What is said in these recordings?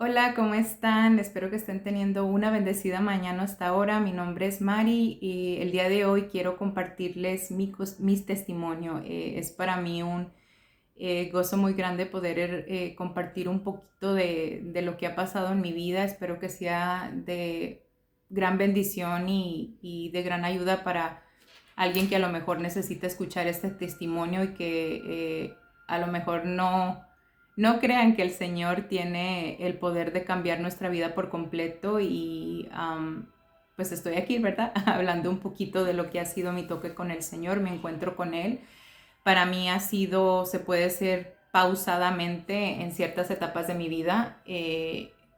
Hola, ¿cómo están? Espero que estén teniendo una bendecida mañana hasta ahora. Mi nombre es Mari y el día de hoy quiero compartirles mis testimonio. Es para mí un gozo muy grande poder compartir un poquito de lo que ha pasado en mi vida. Espero que sea de gran bendición y de gran ayuda para alguien que a lo mejor necesita escuchar este testimonio y que a lo mejor no crean que el Señor tiene el poder de cambiar nuestra vida por completo y pues estoy aquí, ¿verdad? Hablando un poquito de lo que ha sido mi toque con el Señor, mi encuentro con Él. Para mí ha sido, se puede decir, pausadamente en ciertas etapas de mi vida.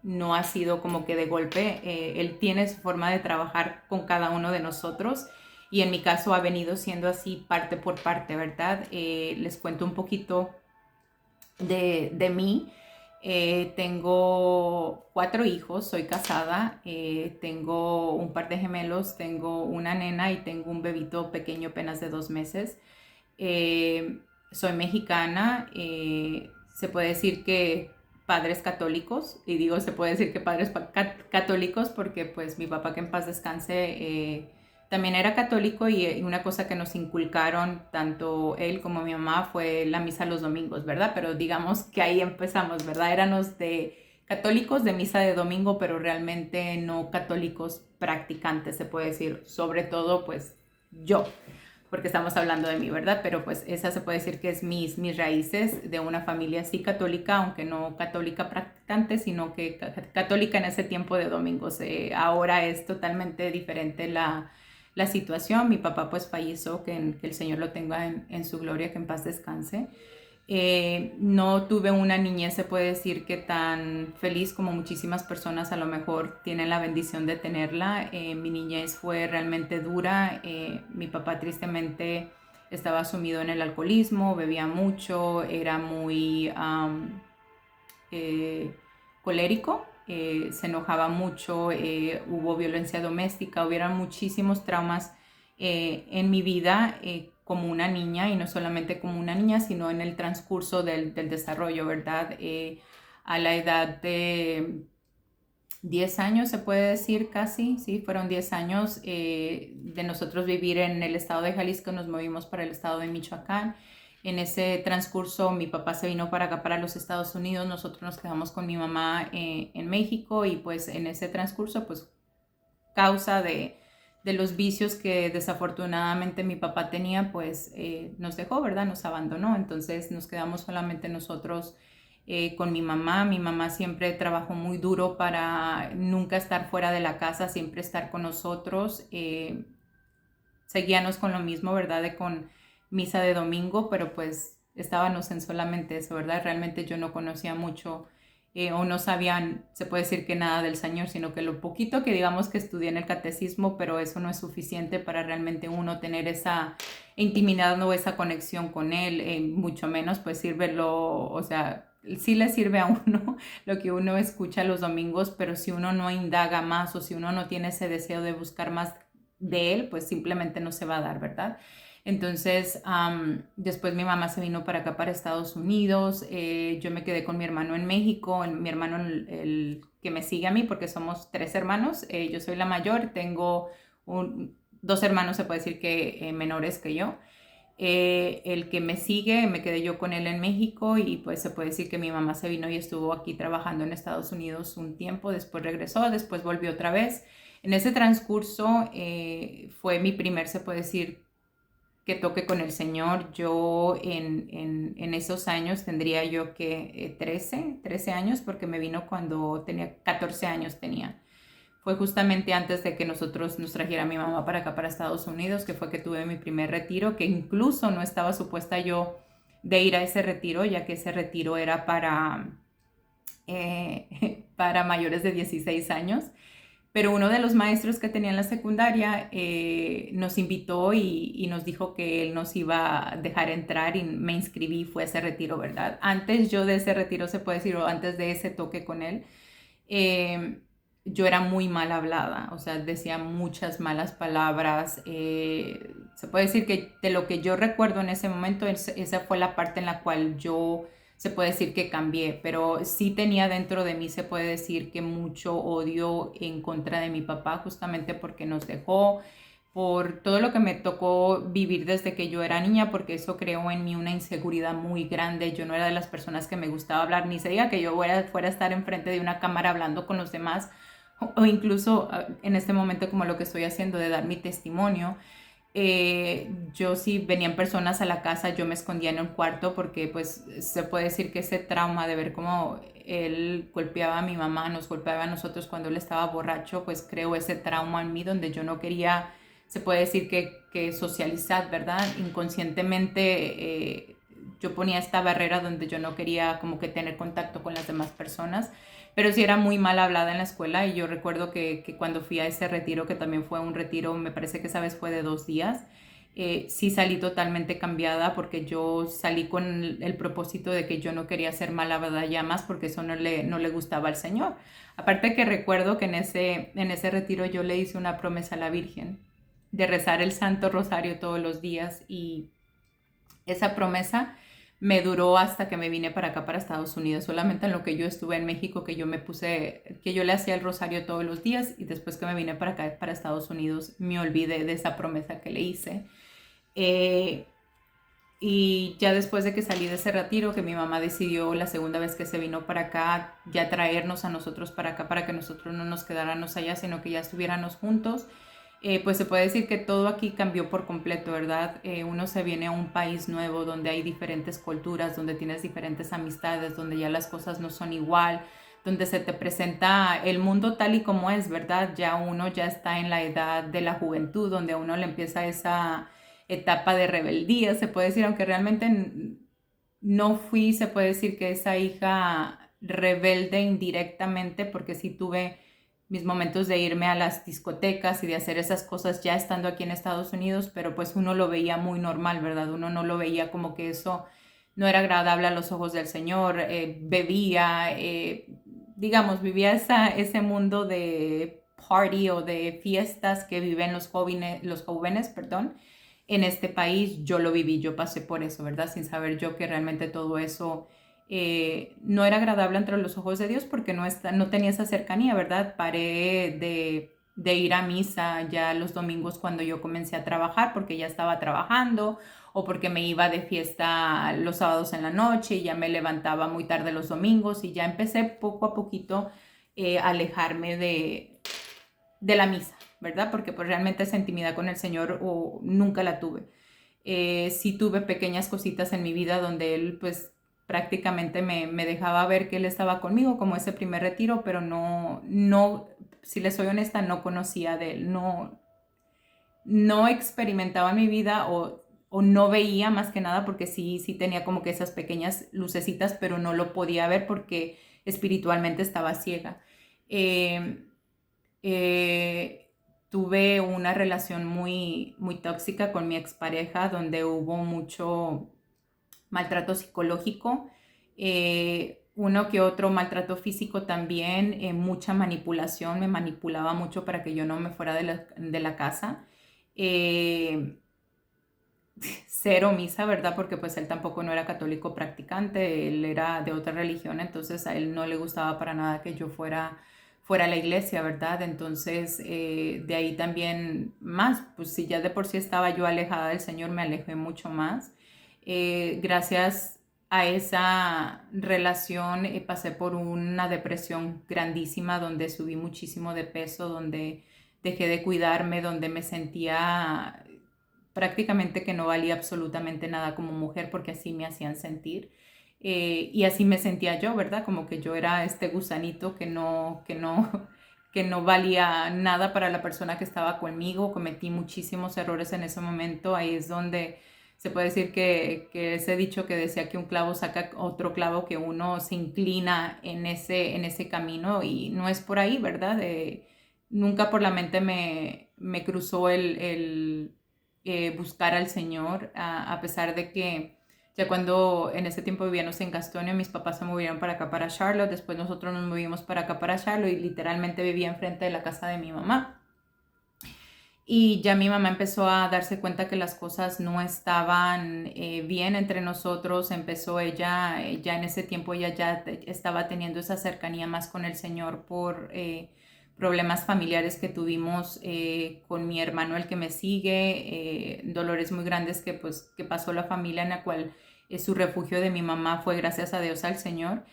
No ha sido como que de golpe. Él tiene su forma de trabajar con cada uno de nosotros y en mi caso ha venido siendo así parte por parte, ¿verdad? Les cuento un poquito de mí. Tengo 4 hijos, soy casada, tengo un par de gemelos, tengo una nena y tengo un bebito pequeño apenas de 2 meses. Eh, Soy mexicana, se puede decir que padres católicos, y digo se puede decir que padres católicos porque pues mi papá, que en paz descanse, también era católico y una cosa que nos inculcaron tanto él como mi mamá fue la misa los domingos, ¿verdad? Pero digamos que ahí empezamos, ¿verdad? Éramos de católicos de misa de domingo, pero realmente no católicos practicantes, se puede decir, sobre todo pues yo, porque estamos hablando de mí, ¿verdad? Pero pues esa se puede decir que es mis raíces de una familia sí católica, aunque no católica practicante, sino que católica en ese tiempo de domingos. Ahora es totalmente diferente la situación. Mi papá pues falleció, que el Señor lo tenga en su gloria, que en paz descanse. No tuve una niñez, se puede decir, que tan feliz como muchísimas personas a lo mejor tienen la bendición de tenerla. Mi niñez fue realmente dura. Mi papá tristemente estaba sumido en el alcoholismo, bebía mucho, era muy eh, colérico, se enojaba mucho, hubo violencia doméstica, hubieron muchísimos traumas en mi vida como una niña, y no solamente como una niña, sino en el transcurso del desarrollo, ¿verdad? A la edad de 10 años, se puede decir casi, sí, fueron 10 años de nosotros vivir en el estado de Jalisco, nos movimos para el estado de Michoacán. En ese transcurso mi papá se vino para acá, para los Estados Unidos, nosotros nos quedamos con mi mamá en México, y pues en ese transcurso, pues causa de los vicios que desafortunadamente mi papá tenía, pues nos dejó, ¿verdad? Nos abandonó, entonces nos quedamos solamente nosotros con mi mamá. Mi mamá siempre trabajó muy duro para nunca estar fuera de la casa, siempre estar con nosotros. Seguíamos con lo mismo, ¿verdad? De con misa de domingo, pero pues estábamos en solamente eso, ¿verdad? Realmente yo no conocía mucho o no sabían, se puede decir que nada del Señor, sino que lo poquito que digamos que estudié en el catecismo, pero eso no es suficiente para realmente uno tener esa intimidad o esa conexión con Él, mucho menos pues sirve o sea, sí le sirve a uno lo que uno escucha los domingos, pero si uno no indaga más o si uno no tiene ese deseo de buscar más de Él, pues simplemente no se va a dar, ¿verdad? Entonces, después mi mamá se vino para acá, para Estados Unidos. Yo me quedé con mi hermano en México, mi hermano el que me sigue a mí, porque somos 3 hermanos. Yo soy la mayor, tengo 2 hermanos, se puede decir que menores que yo. El que me sigue, me quedé yo con él en México, y pues se puede decir que mi mamá se vino y estuvo aquí trabajando en Estados Unidos un tiempo, después regresó, después volvió otra vez. En ese transcurso fue mi primer, se puede decir, que toque con el Señor. Yo en esos años tendría yo que 13 años, porque me vino cuando tenía 14 años tenía. Fue justamente antes de que nosotros nos trajera mi mamá para acá, para Estados Unidos, que fue que tuve mi primer retiro, que incluso no estaba supuesta yo de ir a ese retiro, ya que ese retiro era para mayores de 16 años. Pero uno de los maestros que tenía en la secundaria nos invitó y nos dijo que él nos iba a dejar entrar, y me inscribí, fue a ese retiro, ¿verdad? Antes yo de ese retiro, se puede decir, o antes de ese toque con él, eh, yo era muy mal hablada, o sea, decía muchas malas palabras. Se puede decir que de lo que yo recuerdo en ese momento, esa fue la parte en la cual yo se puede decir que cambié, pero sí tenía dentro de mí, se puede decir que mucho odio en contra de mi papá, justamente porque nos dejó, por todo lo que me tocó vivir desde que yo era niña, porque eso creó en mí una inseguridad muy grande. Yo no era de las personas que me gustaba hablar, ni se diga que yo fuera a estar enfrente de una cámara hablando con los demás, o incluso en este momento como lo que estoy haciendo de dar mi testimonio. Yo si venían personas a la casa, yo me escondía en un cuarto porque pues se puede decir que ese trauma de ver cómo él golpeaba a mi mamá, nos golpeaba a nosotros cuando él estaba borracho, pues creó ese trauma en mí donde yo no quería, se puede decir que socializar, ¿verdad? Inconscientemente yo ponía esta barrera donde yo no quería como que tener contacto con las demás personas, pero sí era muy mal hablada en la escuela. Y yo recuerdo que cuando fui a ese retiro, que también fue un retiro, me parece que esa vez fue de 2 días, sí salí totalmente cambiada porque yo salí con el propósito de que yo no quería ser mal hablada ya más porque eso no le gustaba al Señor. Aparte que recuerdo que en ese retiro yo le hice una promesa a la Virgen de rezar el Santo Rosario todos los días, y esa promesa me duró hasta que me vine para acá, para Estados Unidos. Solamente en lo que yo estuve en México, que yo me puse, que yo le hacía el rosario todos los días, y después que me vine para acá, para Estados Unidos, me olvidé de esa promesa que le hice. Eh, y ya después de que salí de ese retiro, que mi mamá decidió la segunda vez que se vino para acá, ya traernos a nosotros para acá, para que nosotros no nos quedáramos allá, sino que ya estuviéramos juntos, pues se puede decir que todo aquí cambió por completo, ¿verdad? Uno se viene a un país nuevo donde hay diferentes culturas, donde tienes diferentes amistades, donde ya las cosas no son igual, donde se te presenta el mundo tal y como es, ¿verdad? Ya uno ya está en la edad de la juventud, donde a uno le empieza esa etapa de rebeldía, se puede decir, aunque realmente no fui, se puede decir que esa hija rebelde indirectamente, porque sí tuve mis momentos de irme a las discotecas y de hacer esas cosas ya estando aquí en Estados Unidos, pero pues uno lo veía muy normal, ¿verdad? Uno no lo veía como que eso no era agradable a los ojos del Señor. Bebía, digamos, vivía ese mundo de party o de fiestas que viven los jóvenes, perdón, en este país. Yo lo viví, yo pasé por eso, ¿verdad? Sin saber yo que realmente todo eso no era agradable entre los ojos de Dios, porque no tenía esa cercanía, ¿verdad? Paré de ir a misa ya los domingos cuando yo comencé a trabajar, porque ya estaba trabajando, o porque me iba de fiesta los sábados en la noche y ya me levantaba muy tarde los domingos, y ya empecé poco a poquito a alejarme de la misa, ¿verdad? Porque pues realmente esa intimidad con el Señor nunca la tuve. Sí tuve pequeñas cositas en mi vida donde Él pues prácticamente me dejaba ver que Él estaba conmigo, como ese primer retiro, pero no, si les soy honesta, no conocía de Él, no experimentaba mi vida, o no veía, más que nada, porque sí tenía como que esas pequeñas lucecitas, pero no lo podía ver porque espiritualmente estaba ciega. Eh, eh, Tuve una relación muy, muy tóxica con mi expareja, donde hubo mucho maltrato psicológico, uno que otro maltrato físico también, mucha manipulación. Me manipulaba mucho para que yo no me fuera de la casa. Eh, Cero misa, ¿verdad? Porque pues él tampoco no era católico practicante, él era de otra religión, entonces a él no le gustaba para nada que yo fuera a la iglesia, ¿verdad? Entonces de ahí también más, pues si ya de por sí estaba yo alejada del Señor, me alejé mucho más. Gracias a esa relación pasé por una depresión grandísima, donde subí muchísimo de peso, donde dejé de cuidarme, donde me sentía prácticamente que no valía absolutamente nada como mujer, porque así me hacían sentir. Y así me sentía yo, ¿verdad? Como que yo era este gusanito que no valía nada para la persona que estaba conmigo. Cometí muchísimos errores en ese momento. Ahí es donde se puede decir que ese dicho que decía que un clavo saca otro clavo, que uno se inclina en ese camino, y no es por ahí, ¿verdad? Nunca por la mente me cruzó el buscar al Señor, a pesar de que ya cuando en ese tiempo vivíamos en Gastonia, mis papás se movieron para acá, para Charlotte. Después nosotros nos movimos para acá, para Charlotte, y literalmente vivía enfrente de la casa de mi mamá. Y ya mi mamá empezó a darse cuenta que las cosas no estaban bien entre nosotros. Empezó ella, ya en ese tiempo ella ya estaba teniendo esa cercanía más con el Señor por problemas familiares que tuvimos con mi hermano, el que me sigue, dolores muy grandes que pasó la familia, en la cual su refugio de mi mamá fue gracias a Dios al Señor.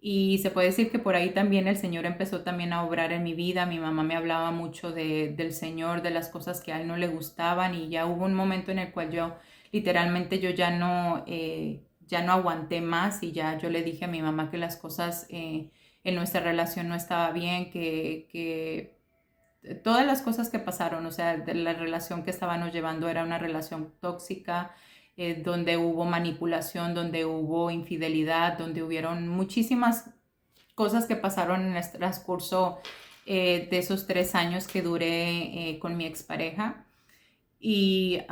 Y se puede decir que por ahí también el Señor empezó también a obrar en mi vida. Mi mamá me hablaba mucho del Señor, de las cosas que a él no le gustaban, y ya hubo un momento en el cual yo literalmente yo ya no aguanté más, y ya yo le dije a mi mamá que las cosas en nuestra relación no estaba bien, que todas las cosas que pasaron, o sea, de la relación que estábamos llevando era una relación tóxica, donde hubo manipulación, donde hubo infidelidad, donde hubieron muchísimas cosas que pasaron en el transcurso de esos 3 años que duré con mi expareja. Y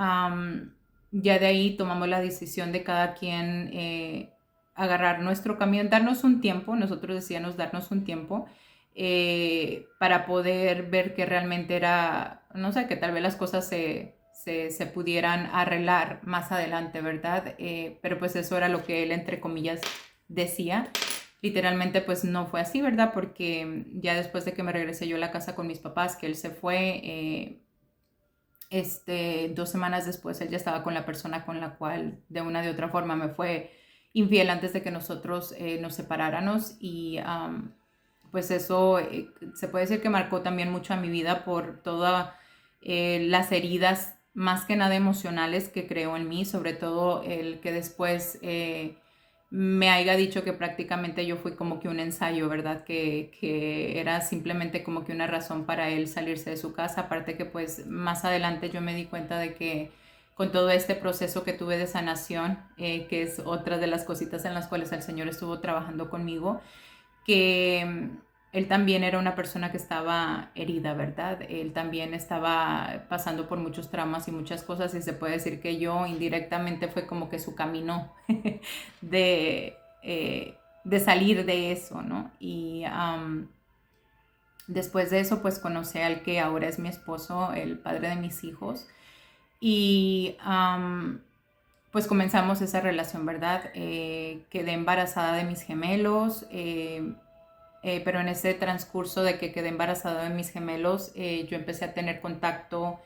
ya de ahí tomamos la decisión de cada quien agarrar nuestro camino, darnos un tiempo. Nosotros decíamos darnos un tiempo para poder ver que realmente era, no sé, que tal vez las cosas se pudieran arreglar más adelante, ¿verdad? Pero pues eso era lo que él, entre comillas, decía. Literalmente pues no fue así, ¿verdad? Porque ya después de que me regresé yo a la casa con mis papás, que él se fue, 2 semanas después él ya estaba con la persona con la cual de una de otra forma me fue infiel antes de que nosotros nos separáramos. Y pues eso se puede decir que marcó también mucho a mi vida por todas las heridas, más que nada emocionales, que creó en mí, sobre todo el que después me haya dicho que prácticamente yo fui como que un ensayo, ¿verdad? Que era simplemente como que una razón para él salirse de su casa. Aparte que pues más adelante yo me di cuenta de que con todo este proceso que tuve de sanación, que es otra de las cositas en las cuales el Señor estuvo trabajando conmigo, que él también era una persona que estaba herida, ¿verdad? Él también estaba pasando por muchos traumas y muchas cosas, y se puede decir que yo indirectamente fue como que su camino de salir de eso, ¿no? Y después de eso pues conocí al que ahora es mi esposo, el padre de mis hijos. Y pues comenzamos esa relación, ¿verdad? Quedé embarazada de mis gemelos, pero en ese transcurso de que quedé embarazada de mis gemelos, yo empecé a tener contacto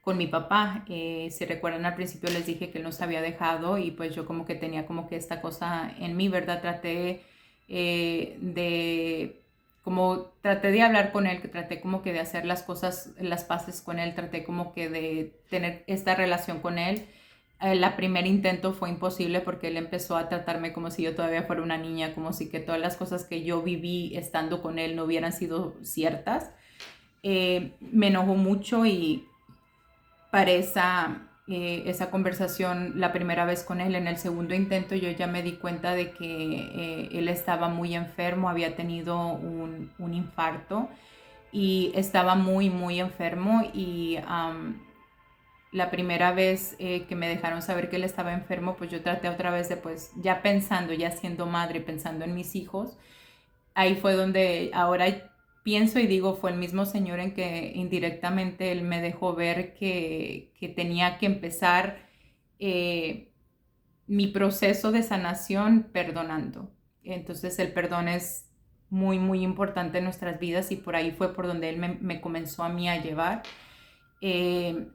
con mi papá. Si recuerdan, al principio les dije que él nos había dejado, y pues yo como que tenía como que esta cosa en mí, ¿verdad? Traté de hablar con él, que traté como que de hacer las cosas, las paces con él, traté como que de tener esta relación con él. La primer intento fue imposible, porque él empezó a tratarme como si yo todavía fuera una niña, como si que todas las cosas que yo viví estando con él no hubieran sido ciertas. Me enojó mucho, y para esa conversación la primera vez con él, en el segundo intento yo ya me di cuenta de que él estaba muy enfermo, había tenido un infarto y estaba muy, muy enfermo. Y la primera vez que me dejaron saber que él estaba enfermo, pues yo traté otra vez de, pues ya pensando, ya siendo madre, pensando en mis hijos. Ahí fue donde ahora pienso y digo, fue el mismo Señor en que indirectamente Él me dejó ver que tenía que empezar eh, mi proceso de sanación perdonando. Entonces el perdón es muy, muy importante en nuestras vidas, y por ahí fue por donde Él me comenzó a mí a llevar. Eh,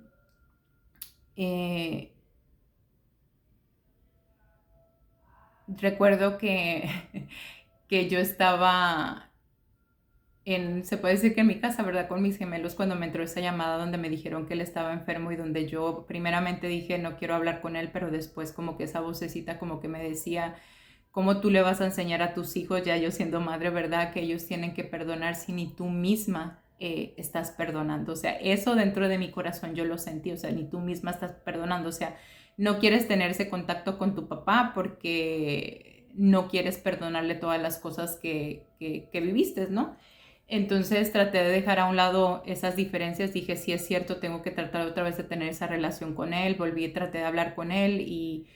eh, Recuerdo que yo estaba se puede decir que en mi casa, ¿verdad? Con mis gemelos, cuando me entró esa llamada donde me dijeron que él estaba enfermo, y donde yo primeramente dije, no quiero hablar con él, pero después como que esa vocecita como que me decía, ¿cómo tú le vas a enseñar a tus hijos, ya yo siendo madre, ¿verdad? Que ellos tienen que perdonar si ni tú misma estás perdonando. O sea, eso dentro de mi corazón yo lo sentí, o sea, ni tú misma estás perdonando. O sea, no quieres tener ese contacto con tu papá porque no quieres perdonarle todas las cosas que viviste, ¿no? Entonces traté de dejar a un lado esas diferencias. Dije, sí es cierto, tengo que tratar otra vez de tener esa relación con él. Volví y traté de hablar con él, y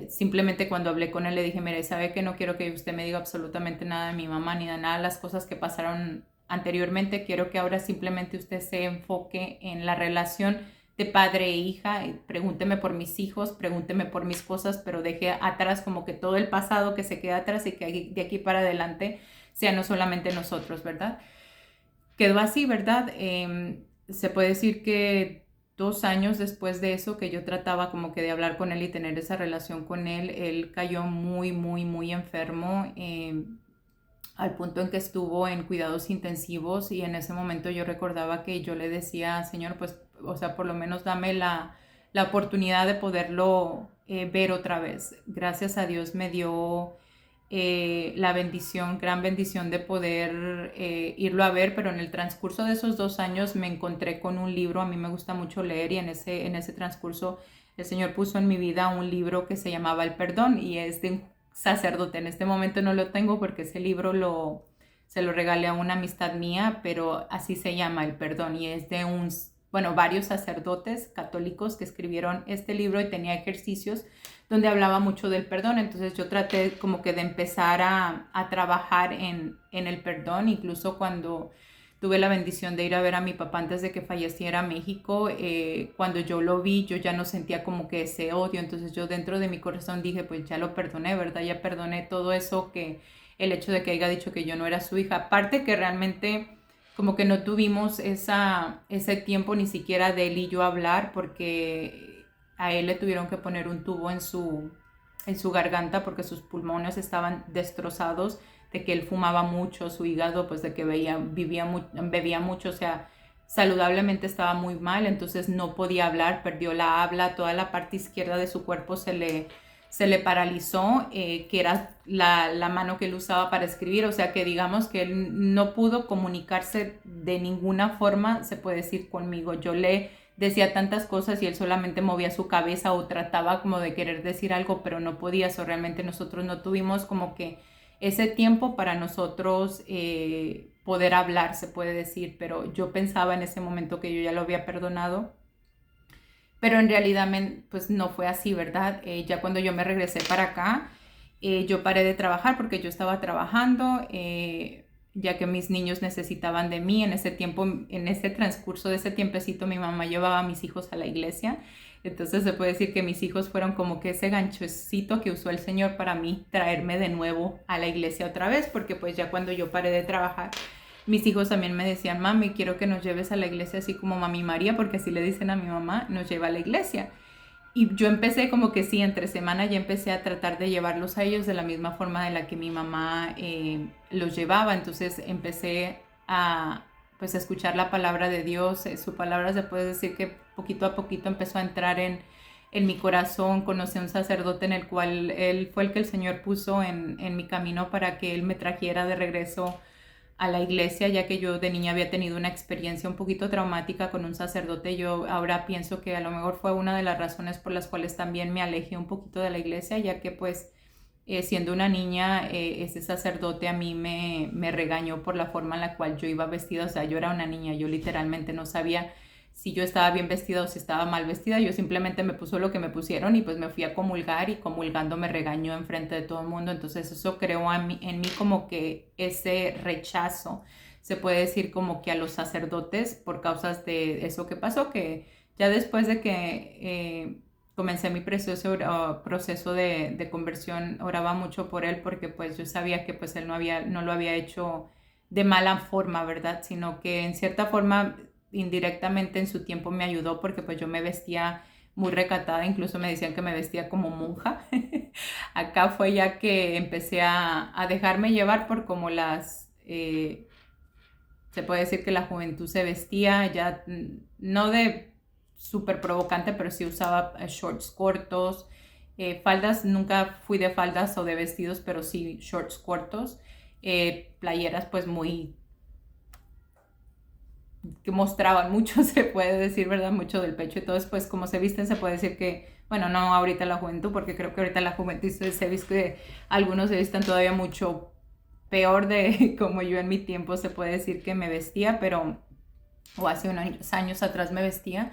simplemente cuando hablé con él le dije, mire, ¿sabe que no quiero que usted me diga absolutamente nada de mi mamá ni de nada de las cosas que pasaron anteriormente, quiero que ahora simplemente usted se enfoque en la relación de padre e hija. Pregúnteme por mis hijos, pregúnteme por mis cosas, pero deje atrás como que todo el pasado que se queda atrás y que de aquí para adelante sea no solamente nosotros, ¿verdad? Quedó así, ¿verdad? Se puede decir que 2 años después de eso, que yo trataba como que de hablar con él y tener esa relación con él, él cayó muy, muy, muy enfermo, al punto en que estuvo en cuidados intensivos, y en ese momento yo recordaba que yo le decía, Señor, pues, o sea, por lo menos dame la oportunidad de poderlo ver otra vez. Gracias a Dios me dio la bendición, gran bendición de poder irlo a ver, pero en el transcurso de esos 2 años me encontré con un libro. A mí me gusta mucho leer, y en ese transcurso el Señor puso en mi vida un libro que se llamaba El Perdón, y es de un sacerdote. En este momento no lo tengo porque ese libro se lo regalé a una amistad mía, pero así se llama, El Perdón, y es de varios sacerdotes católicos que escribieron este libro, y tenía ejercicios donde hablaba mucho del perdón. Entonces yo traté como que de empezar a trabajar en el perdón. Incluso cuando tuve la bendición de ir a ver a mi papá antes de que falleciera a México, cuando yo lo vi, yo ya no sentía como que ese odio. Entonces yo dentro de mi corazón dije, pues ya lo perdoné, ¿verdad? Ya perdoné todo eso, que el hecho de que haya dicho que yo no era su hija. Aparte que realmente como que no tuvimos ese tiempo ni siquiera de él y yo hablar, porque a él le tuvieron que poner un tubo en su garganta porque sus pulmones estaban destrozados, de que él fumaba mucho, su hígado, pues de que bebía mucho, o sea, saludablemente estaba muy mal, entonces no podía hablar, perdió la habla, toda la parte izquierda de su cuerpo se le paralizó, que era la mano que él usaba para escribir. O sea que digamos que él no pudo comunicarse de ninguna forma, se puede decir, conmigo. Yo le decía tantas cosas y él solamente movía su cabeza o trataba como de querer decir algo, pero no podía. Eso realmente nosotros no tuvimos como que ese tiempo para nosotros poder hablar, se puede decir, pero yo pensaba en ese momento que yo ya lo había perdonado, pero en realidad pues no fue así, ¿verdad? Ya cuando yo me regresé para acá, yo paré de trabajar porque yo estaba trabajando, ya que mis niños necesitaban de mí. En ese tiempo, en ese transcurso de ese tiempecito, mi mamá llevaba a mis hijos a la iglesia. Entonces se puede decir que mis hijos fueron como que ese ganchocito que usó el Señor para mí, traerme de nuevo a la iglesia otra vez, porque pues ya cuando yo paré de trabajar, mis hijos también me decían, mami, quiero que nos lleves a la iglesia así como mami María, porque así le dicen a mi mamá, nos lleva a la iglesia. Y yo empecé como que sí, entre semana ya empecé a tratar de llevarlos a ellos de la misma forma de la que mi mamá los llevaba. Entonces empecé a pues escuchar la palabra de Dios. Su palabra, se puede decir que poquito a poquito empezó a entrar en mi corazón. Conocí a un sacerdote en el cual él fue el que el Señor puso en mi camino para que él me trajera de regreso a la iglesia, ya que yo de niña había tenido una experiencia un poquito traumática con un sacerdote. Yo ahora pienso que a lo mejor fue una de las razones por las cuales también me alejé un poquito de la iglesia, ya que pues siendo una niña, ese sacerdote a mí me regañó por la forma en la cual yo iba vestida. O sea, yo era una niña, yo literalmente no sabía si yo estaba bien vestida o si estaba mal vestida. Yo simplemente me puso lo que me pusieron y pues me fui a comulgar, y comulgando me regañó enfrente de todo el mundo. Entonces eso creó en mí como que ese rechazo, se puede decir, como que a los sacerdotes por causas de eso que pasó, que ya después de que comencé mi proceso de conversión, oraba mucho por él, porque pues yo sabía que pues él no lo había hecho de mala forma, ¿verdad? Sino que en cierta forma indirectamente en su tiempo me ayudó, porque pues yo me vestía muy recatada, incluso me decían que me vestía como monja. Acá fue ya que empecé a dejarme llevar por como se puede decir que la juventud se vestía, ya no de súper provocante, pero sí usaba shorts cortos, faldas. Nunca fui de faldas o de vestidos, pero sí shorts cortos, playeras pues muy que mostraban mucho, se puede decir, ¿verdad? Mucho del pecho. Entonces, pues como se visten, se puede decir que, bueno, no ahorita la juventud, porque creo que ahorita la juventud se viste, algunos se visten todavía mucho peor de como yo en mi tiempo, se puede decir que me vestía, pero, o hace unos años atrás me vestía,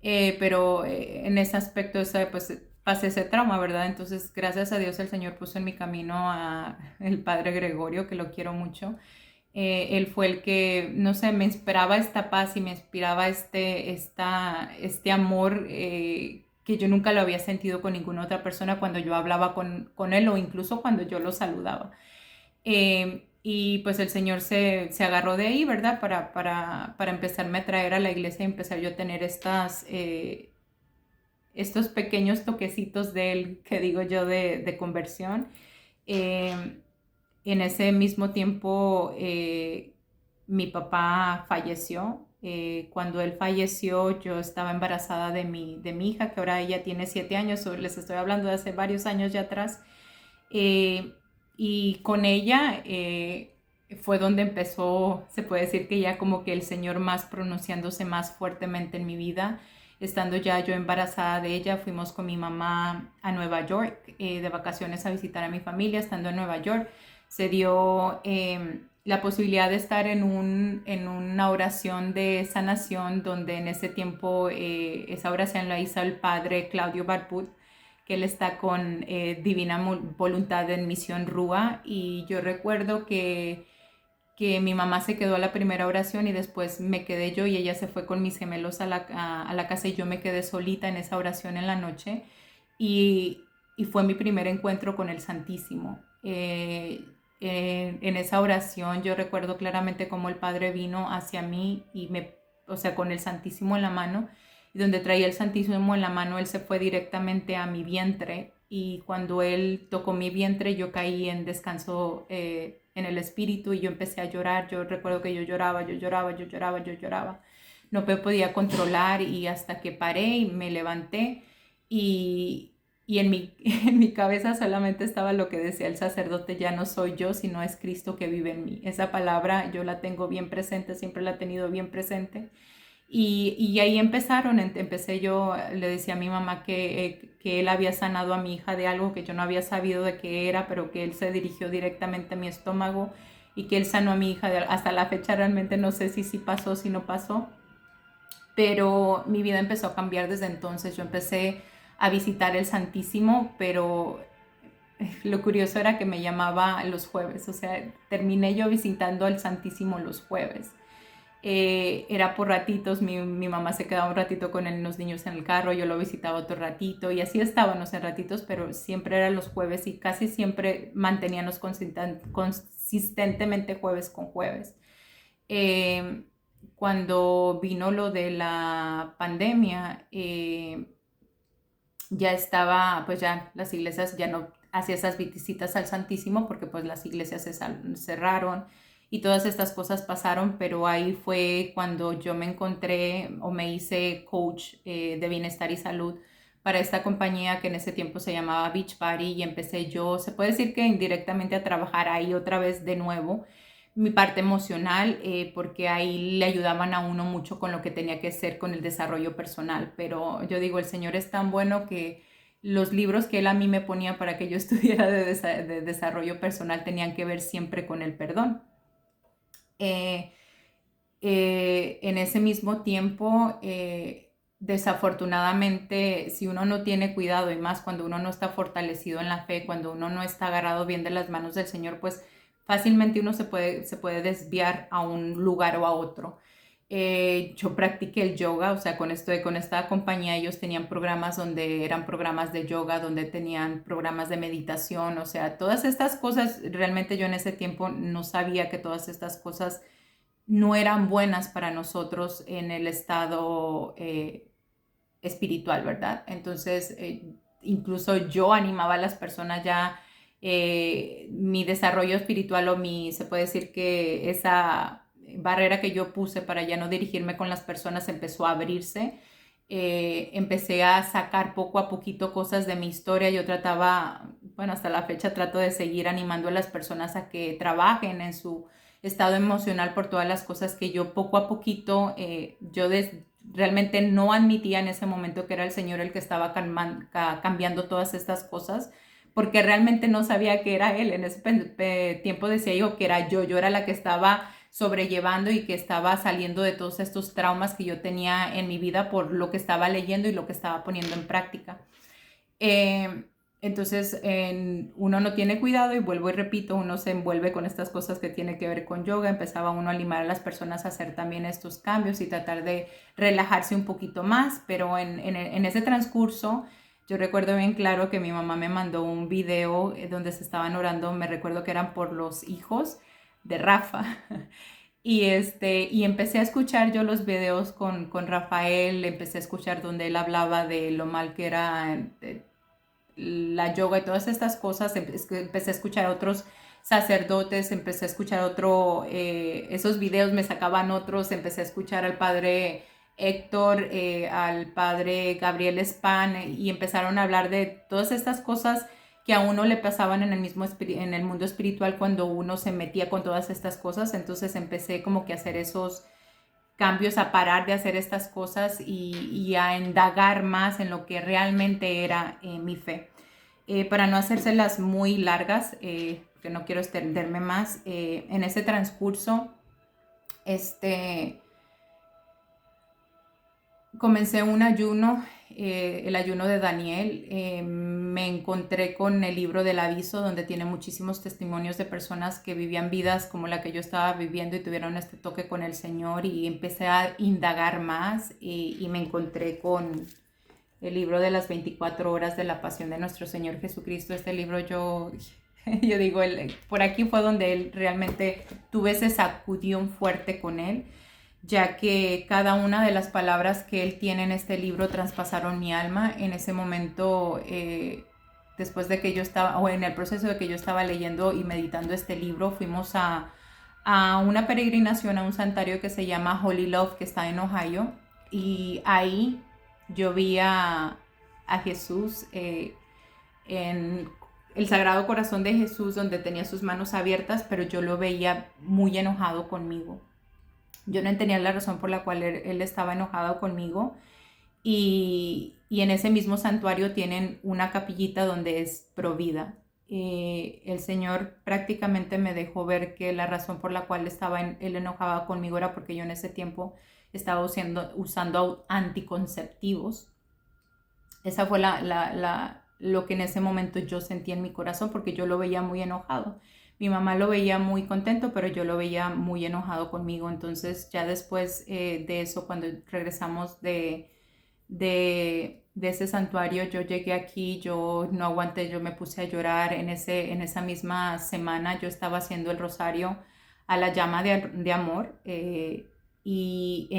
pero en ese aspecto, pues pasé ese trauma, ¿verdad? Entonces, gracias a Dios, el Señor puso en mi camino a el Padre Gregorio, que lo quiero mucho. Él fue el que, no sé, me inspiraba esta paz y me inspiraba este amor que yo nunca lo había sentido con ninguna otra persona cuando yo hablaba con él o incluso cuando yo lo saludaba. Y pues el Señor se agarró de ahí, ¿verdad? Para empezarme a traer a la iglesia y empezar yo a tener estos pequeños toquecitos de él, que digo yo, de conversión. Eh, en ese mismo tiempo, mi papá falleció. Cuando él falleció, yo estaba embarazada de mi hija, que ahora ella tiene 7 años, les estoy hablando de hace varios años ya atrás. Eh, y con ella fue donde empezó, se puede decir que ya como que el Señor más pronunciándose más fuertemente en mi vida. Estando ya yo embarazada de ella, fuimos con mi mamá a Nueva York de vacaciones a visitar a mi familia. Estando en Nueva York, se dio la posibilidad de estar en una oración de sanación, donde en ese tiempo esa oración la hizo el padre Claudio Barput, que él está con Divina Voluntad en Misión Rúa. Y yo recuerdo que mi mamá se quedó a la primera oración y después me quedé yo y ella se fue con mis gemelos a la casa y yo me quedé solita en esa oración en la noche. Y fue mi primer encuentro con el Santísimo. En esa oración yo recuerdo claramente cómo el Padre vino hacia mí y o sea, con el Santísimo en la mano, y donde traía el Santísimo en la mano, él se fue directamente a mi vientre, y cuando él tocó mi vientre yo caí en descanso en el espíritu y yo empecé a llorar. Yo recuerdo que yo lloraba, yo lloraba, yo lloraba, yo lloraba. No me podía controlar y hasta que paré y me levanté y en mi cabeza solamente estaba lo que decía el sacerdote: ya no soy yo, sino es Cristo que vive en mí. Esa palabra yo la tengo bien presente, siempre la he tenido bien presente. Y ahí empecé yo, le decía a mi mamá que él había sanado a mi hija de algo que yo no había sabido de qué era, pero que él se dirigió directamente a mi estómago y que él sanó a mi hija. Hasta la fecha realmente no sé si sí pasó, si no pasó, pero mi vida empezó a cambiar desde entonces. Yo empecé a visitar el Santísimo, pero lo curioso era que me llamaba los jueves, o sea, terminé yo visitando al Santísimo los jueves. Era por ratitos, mi mamá se quedaba un ratito con los niños en el carro, yo lo visitaba otro ratito y así estábamos en ratitos, pero siempre eran los jueves y casi siempre manteníamos consistentemente jueves con jueves. Eh, Cuando vino lo de la pandemia, ya estaba, pues ya las iglesias ya no hacía esas visitas al Santísimo porque pues las iglesias se cerraron y todas estas cosas pasaron, pero ahí fue cuando yo me encontré o me hice coach de bienestar y salud para esta compañía que en ese tiempo se llamaba Beachbody, y empecé yo, se puede decir que indirectamente, a trabajar ahí otra vez de nuevo mi parte emocional, porque ahí le ayudaban a uno mucho con lo que tenía que hacer con el desarrollo personal. Pero yo digo, el Señor es tan bueno que los libros que Él a mí me ponía para que yo estudiara de desarrollo personal tenían que ver siempre con el perdón. Eh, en ese mismo tiempo, desafortunadamente, si uno no tiene cuidado, y más cuando uno no está fortalecido en la fe, cuando uno no está agarrado bien de las manos del Señor, pues fácilmente uno se puede desviar a un lugar o a otro. Yo practiqué el yoga, o sea, con esta compañía ellos tenían programas donde eran programas de yoga, donde tenían programas de meditación, o sea, todas estas cosas. Realmente yo en ese tiempo no sabía que todas estas cosas no eran buenas para nosotros en el estado espiritual, ¿verdad? Entonces, incluso yo animaba a las personas ya, mi desarrollo espiritual, se puede decir que esa barrera que yo puse para ya no dirigirme con las personas empezó a abrirse. Empecé a sacar poco a poquito cosas de mi historia. Yo trataba, bueno, hasta la fecha trato de seguir animando a las personas a que trabajen en su estado emocional por todas las cosas que yo poco a poquito, realmente no admitía en ese momento que era el Señor el que estaba cambiando todas estas cosas, porque realmente no sabía que era Él. En ese tiempo decía yo que era yo era la que estaba sobrellevando y que estaba saliendo de todos estos traumas que yo tenía en mi vida por lo que estaba leyendo y lo que estaba poniendo en práctica. Entonces, uno no tiene cuidado y vuelvo y repito, uno se envuelve con estas cosas que tiene que ver con yoga. Empezaba uno a animar a las personas a hacer también estos cambios y tratar de relajarse un poquito más, pero en ese transcurso yo recuerdo bien claro que mi mamá me mandó un video donde se estaban orando, me recuerdo que eran por los hijos de Rafa. Y empecé a escuchar yo los videos con Rafael, empecé a escuchar donde él hablaba de lo mal que era la yoga y todas estas cosas. Empecé a escuchar a otros sacerdotes, empecé a escuchar esos videos me sacaban otros, empecé a escuchar al padre Héctor, al padre Gabriel Span, y empezaron a hablar de todas estas cosas que a uno le pasaban en el mundo espiritual cuando uno se metía con todas estas cosas. Entonces empecé como que a hacer esos cambios, a parar de hacer estas cosas y a indagar más en lo que realmente era mi fe. Para no hacérselas muy largas, que no quiero extenderme más, en ese transcurso, comencé un ayuno, el ayuno de Daniel. Me encontré con el libro del aviso, donde tiene muchísimos testimonios de personas que vivían vidas como la que yo estaba viviendo y tuvieron este toque con el Señor, y empecé a indagar más y me encontré con el libro de las 24 horas de la pasión de nuestro Señor Jesucristo. Este libro yo digo, por aquí fue donde él realmente tuve ese sacudión fuerte con él, ya que cada una de las palabras que él tiene en este libro traspasaron mi alma. En ese momento, después de que yo estaba, o en el proceso de que yo estaba leyendo y meditando este libro, fuimos a una peregrinación a un santuario que se llama Holy Love, que está en Ohio, y ahí yo vi a Jesús en el Sagrado Corazón de Jesús, donde tenía sus manos abiertas, pero yo lo veía muy enojado conmigo. Yo no entendía la razón por la cual él estaba enojado conmigo. Y en ese mismo santuario tienen una capillita donde es provida. El Señor prácticamente me dejó ver que la razón por la cual él enojado conmigo era porque yo en ese tiempo estaba usando anticonceptivos. Esa fue lo que en ese momento yo sentí en mi corazón, porque yo lo veía muy enojado. Mi mamá lo veía muy contento, pero yo lo veía muy enojado conmigo. Entonces ya después de eso, cuando regresamos de ese santuario, yo llegué aquí, yo no aguanté, yo me puse a llorar. En esa misma semana yo estaba haciendo el rosario a la llama de amor, y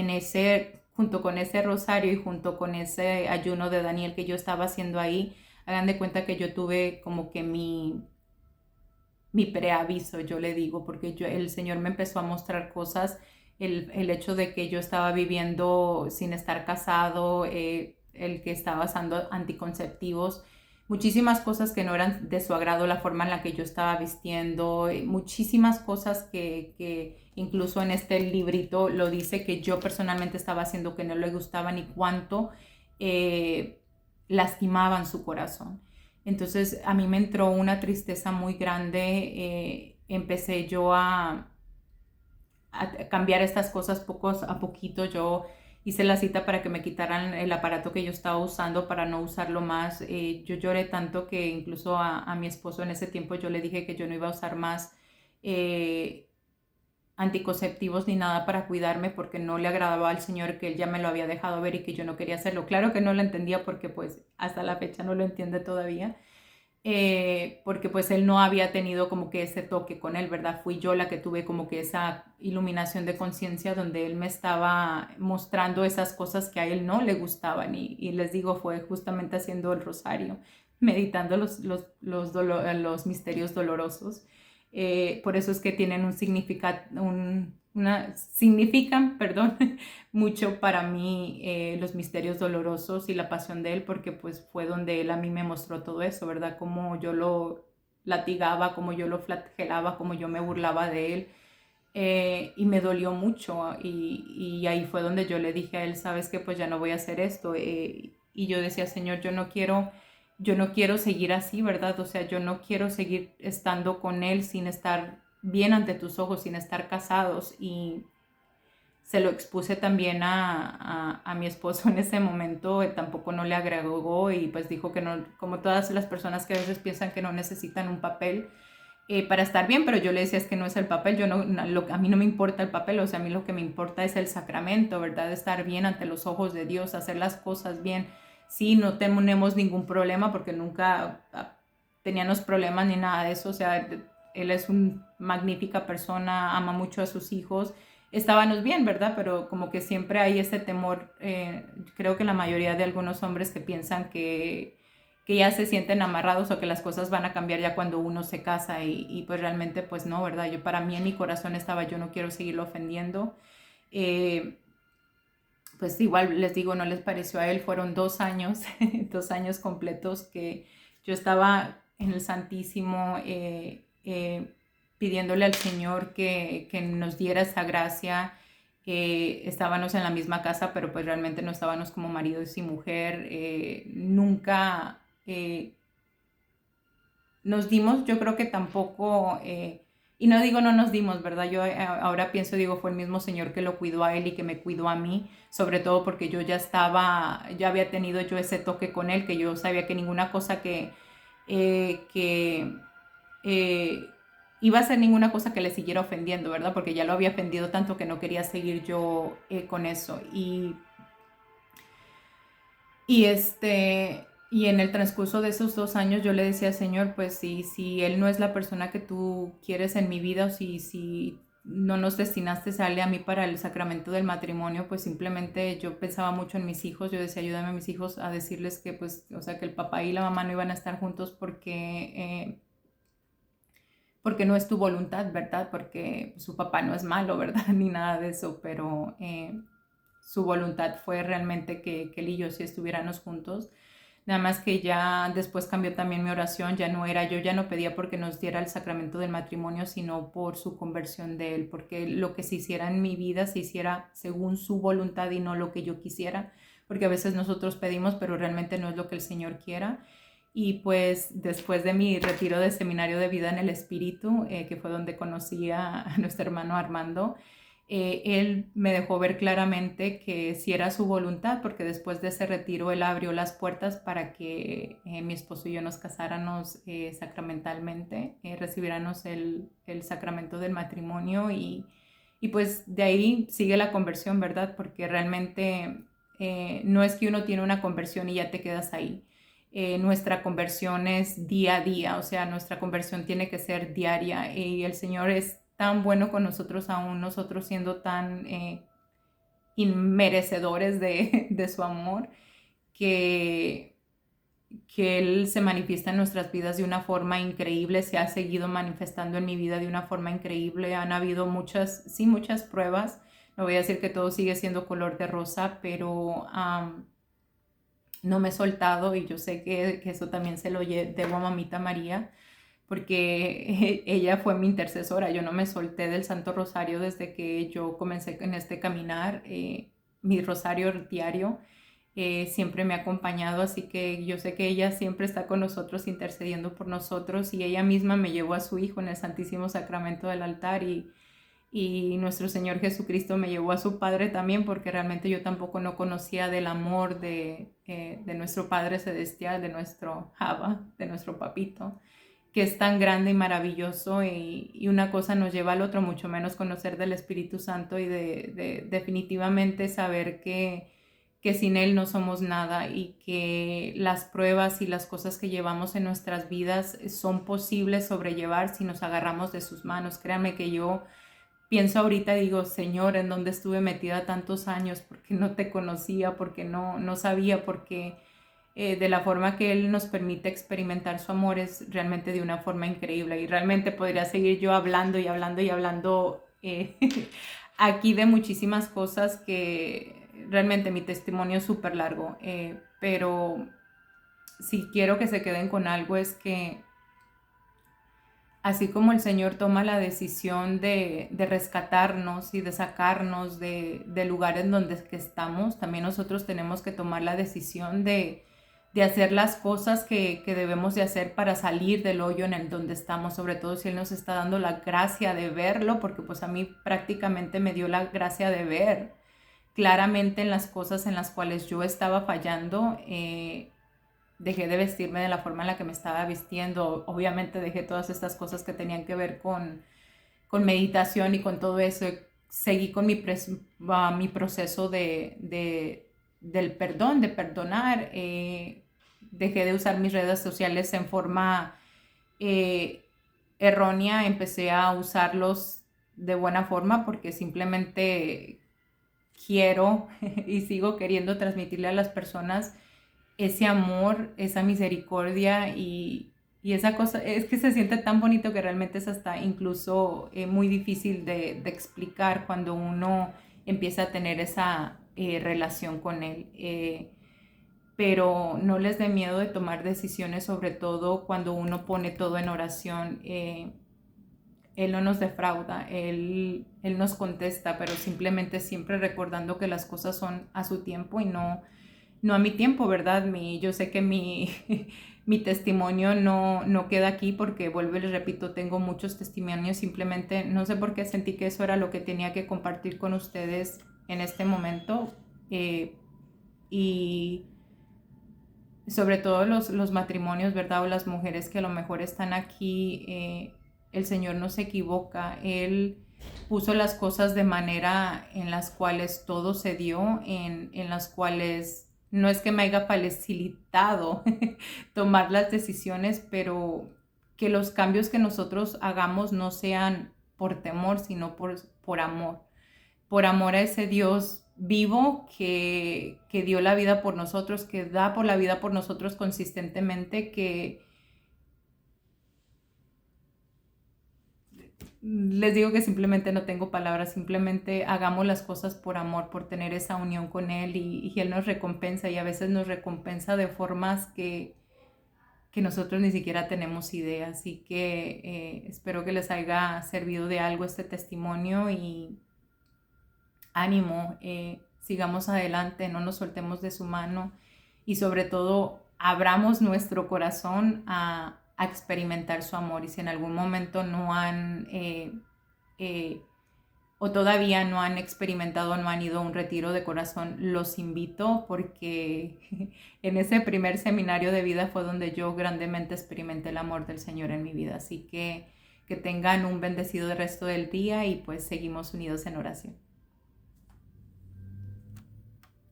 junto con ese rosario y junto con ese ayuno de Daniel que yo estaba haciendo ahí, hagan de cuenta que yo tuve como que mi preaviso, yo le digo, porque el Señor me empezó a mostrar cosas. El hecho de que yo estaba viviendo sin estar casado, el que estaba usando anticonceptivos, muchísimas cosas que no eran de su agrado, la forma en la que yo estaba vistiendo, muchísimas cosas que incluso en este librito lo dice, que yo personalmente estaba haciendo que no le gustaban, y cuánto lastimaban su corazón. Entonces a mí me entró una tristeza muy grande. Empecé yo a cambiar estas cosas poco a poquito. Yo hice la cita para que me quitaran el aparato que yo estaba usando para no usarlo más. Yo lloré tanto que incluso a mi esposo en ese tiempo yo le dije que yo no iba a usar más anticonceptivos ni nada para cuidarme, porque no le agradaba al Señor, que él ya me lo había dejado ver y que yo no quería hacerlo. Claro que no lo entendía, porque pues hasta la fecha no lo entiende todavía. Porque pues él no había tenido como que ese toque con él, ¿verdad? Fui yo la que tuve como que esa iluminación de conciencia, donde él me estaba mostrando esas cosas que a él no le gustaban, y les digo, fue justamente haciendo el rosario, meditando los misterios dolorosos. Por eso es que tienen un significado, significan, perdón, mucho para mí, los misterios dolorosos y la pasión de él, porque pues fue donde él a mí me mostró todo eso, ¿verdad? Cómo yo lo latigaba, cómo yo lo flagelaba, cómo yo me burlaba de él. Y me dolió mucho, y ahí fue donde yo le dije a él, sabes que pues ya no voy a hacer esto. Y yo decía, Señor, yo no quiero seguir así, ¿verdad? O sea, yo no quiero seguir estando con él sin estar bien ante tus ojos, sin estar casados. Y se lo expuse también a mi esposo en ese momento, él tampoco no le agregó y pues dijo que no, como todas las personas que a veces piensan que no necesitan un papel para estar bien, pero yo le decía es que no es el papel, a mí no me importa el papel, o sea, a mí lo que me importa es el sacramento, ¿verdad? Estar bien ante los ojos de Dios, hacer las cosas bien. Sí, no tenemos ningún problema porque nunca teníamos problemas ni nada de eso, o sea, él es una magnífica persona, ama mucho a sus hijos, estábamos bien, ¿verdad? Pero como que siempre hay ese temor, creo que la mayoría de algunos hombres que piensan que ya se sienten amarrados o que las cosas van a cambiar ya cuando uno se casa y pues realmente pues no, ¿verdad? Yo para mí en mi corazón estaba, yo no quiero seguirlo ofendiendo. Pues igual les digo, no les pareció a él, fueron 2 años, 2 años completos que yo estaba en el Santísimo pidiéndole al Señor que nos diera esa gracia. Estábamos en la misma casa, pero pues realmente no estábamos como maridos y mujer. Nunca nos dimos, yo creo que tampoco, y no digo no nos dimos, ¿verdad? Yo ahora pienso, digo, fue el mismo Señor que lo cuidó a él y que me cuidó a mí, sobre todo porque yo ya había tenido yo ese toque con él, que yo sabía que ninguna cosa que iba a ser ninguna cosa que le siguiera ofendiendo, ¿verdad? Porque ya lo había ofendido tanto que no quería seguir yo con eso. Y en el transcurso de esos 2 años yo le decía, Señor, pues si Él no es la persona que tú quieres en mi vida, o si no nos destinaste a darle a mí para el sacramento del matrimonio, pues simplemente yo pensaba mucho en mis hijos, yo decía, ayúdame a mis hijos a decirles que pues, o sea, que el papá y la mamá no iban a estar juntos porque no es tu voluntad, ¿verdad? Porque su papá no es malo, ¿verdad? Ni nada de eso, pero su voluntad fue realmente que él y yo sí estuviéramos juntos. Nada más que ya después cambió también mi oración, yo ya no pedía porque nos diera el sacramento del matrimonio, sino por su conversión de él, porque lo que se hiciera en mi vida se hiciera según su voluntad y no lo que yo quisiera, porque a veces nosotros pedimos, pero realmente no es lo que el Señor quiera. Y pues después de mi retiro de seminario de vida en el Espíritu, que fue donde conocí a nuestro hermano Armando, él me dejó ver claramente que si era su voluntad, porque después de ese retiro él abrió las puertas para que mi esposo y yo nos casáramos sacramentalmente, recibiéramos el sacramento del matrimonio y pues de ahí sigue la conversión, ¿verdad? Porque realmente no es que uno tiene una conversión y ya te quedas ahí. Nuestra conversión es día a día, o sea, nuestra conversión tiene que ser diaria y el Señor es tan bueno con nosotros, aún nosotros siendo tan inmerecedores de su amor, que, que Él se manifiesta en nuestras vidas de una forma increíble, se ha seguido manifestando en mi vida de una forma increíble. Han habido muchas pruebas, no voy a decir que todo sigue siendo color de rosa, pero no me he soltado y yo sé que eso también se lo debo a Mamita María, porque ella fue mi intercesora. Yo no me solté del Santo Rosario desde que yo comencé en este caminar. Mi rosario diario siempre me ha acompañado, así que yo sé que ella siempre está con nosotros intercediendo por nosotros y ella misma me llevó a su Hijo en el Santísimo Sacramento del altar y nuestro Señor Jesucristo me llevó a su Padre también, porque realmente yo tampoco no conocía del amor de nuestro Padre Celestial, de nuestro Abba, de nuestro Papito, que es tan grande y maravilloso y una cosa nos lleva al otro, mucho menos conocer del Espíritu Santo y de definitivamente saber que sin Él no somos nada y que las pruebas y las cosas que llevamos en nuestras vidas son posibles sobrellevar si nos agarramos de sus manos. Créanme que yo pienso ahorita y digo, Señor, ¿en dónde estuve metida tantos años? Porque no te conocía, porque no sabía, porque de la forma que Él nos permite experimentar su amor es realmente de una forma increíble. Y realmente podría seguir yo hablando y hablando y hablando aquí de muchísimas cosas que realmente mi testimonio es súper largo. Pero si quiero que se queden con algo es que así como el Señor toma la decisión de rescatarnos y de sacarnos de lugares donde que estamos, también nosotros tenemos que tomar la decisión de hacer las cosas que debemos de hacer para salir del hoyo en el donde estamos, sobre todo si Él nos está dando la gracia de verlo, porque pues a mí prácticamente me dio la gracia de ver claramente en las cosas en las cuales yo estaba fallando. Dejé de vestirme de la forma en la que me estaba vistiendo. Obviamente dejé todas estas cosas que tenían que ver con meditación y con todo eso. Seguí con mi proceso del perdón, de perdonar. Dejé de usar mis redes sociales en forma eh, errónea. Empecé a usarlos de buena forma porque simplemente quiero y sigo queriendo transmitirle a las personas ese amor, esa misericordia y esa cosa. Es que se siente tan bonito que realmente es hasta incluso muy difícil de explicar cuando uno empieza a tener esa relación con Él. Pero no les dé miedo de tomar decisiones, sobre todo cuando uno pone todo en oración. Él no nos defrauda, él nos contesta, pero simplemente siempre recordando que las cosas son a su tiempo y no a mi tiempo, ¿verdad? Yo sé que mi testimonio no queda aquí porque, vuelvo y les repito, tengo muchos testimonios. Simplemente no sé por qué sentí que eso era lo que tenía que compartir con ustedes en este momento. Y sobre todo los matrimonios, ¿verdad? O las mujeres que a lo mejor están aquí, el Señor no se equivoca. Él puso las cosas de manera en las cuales todo se dio, en las cuales no es que me haya facilitado tomar las decisiones, pero que los cambios que nosotros hagamos no sean por temor, sino por amor a ese Dios vivo que dio la vida por nosotros, que da por la vida por nosotros consistentemente, que les digo que simplemente no tengo palabras. Simplemente hagamos las cosas por amor, por tener esa unión con Él y Él nos recompensa, y a veces nos recompensa de formas que nosotros ni siquiera tenemos idea. Así que espero que les haya servido de algo este testimonio y ánimo, sigamos adelante, no nos soltemos de su mano y sobre todo abramos nuestro corazón a experimentar su amor. Y si en algún momento no han o todavía no han experimentado, no han ido a un retiro de corazón, los invito, porque en ese primer seminario de vida fue donde yo grandemente experimenté el amor del Señor en mi vida. Así que tengan un bendecido resto del día y pues seguimos unidos en oración.